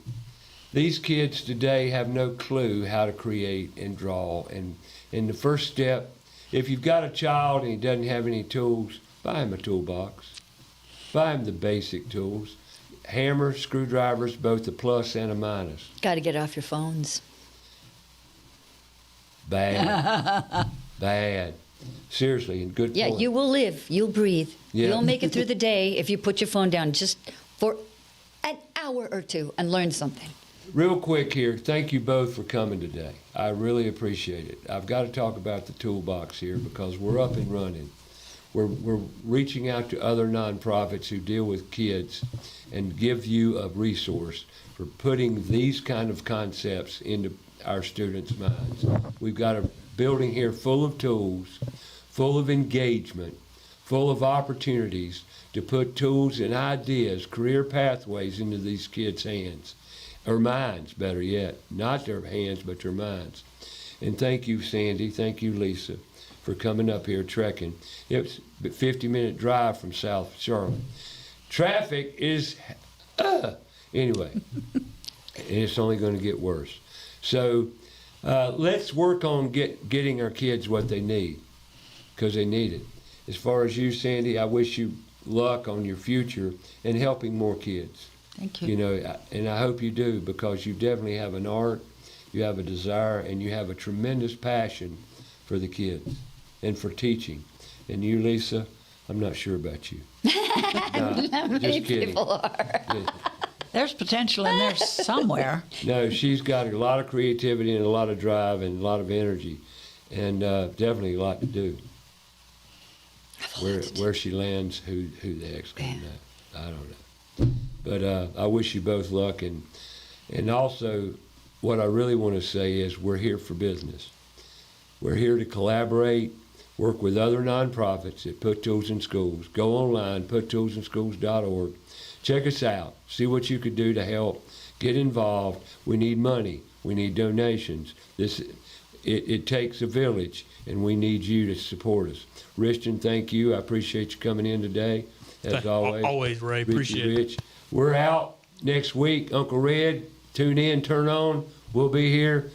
These kids today have no clue how to create and draw. And the first step, if you've got a child and he doesn't have any tools, buy him a toolbox. Buy him the basic tools. Hammer, screwdrivers, both a plus and a minus. Got to get off your phones. Bad. Bad. Seriously, and good Yeah, point. you will live. You'll breathe. Yeah. You'll make it through the day if you put your phone down just for an hour or two and learn something. Real quick here, thank you both for coming today. I really appreciate it. I've got to talk about the toolbox here because we're up and running. We're reaching out to other nonprofits who deal with kids and give you a resource for putting these kind of concepts into our students' minds. We've got a building here full of tools, full of engagement, full of opportunities to put tools and ideas, career pathways into these kids' hands, or minds, better yet. Not their hands, but their minds. And thank you, Sandy. Thank you, Lisa, for coming up here trekking. It's a 50-minute drive from South Charlotte. Traffic is, anyway, and it's only going to get worse. So let's work on getting our kids what they need, because they need it. As far as you, Sandy, I wish you luck on your future and helping more kids. Thank you. You know, and I hope you do, because you definitely have an art, you have a desire, and you have a tremendous passion for the kids and for teaching. And you, Lisa, I'm not sure about you. Many just kidding. people are. There's potential in there somewhere. No, she's got a lot of creativity and a lot of drive and a lot of energy, and definitely a lot to do. Where she lands, who the heck's gonna know? I don't know. But I wish you both luck, and also what I really want to say is we're here for business. We're here to collaborate, work with other nonprofits that put tools in schools. Go online, puttoolsinschools.org. Check us out. See what you could do to help. Get involved. We need money. We need donations. It takes a village, and we need you to support us. Richton, thank you. I appreciate you coming in today, as always. Always, Ray. Richie Appreciate it. Rich. We're out next week. Uncle Red, tune in, turn on. We'll be here.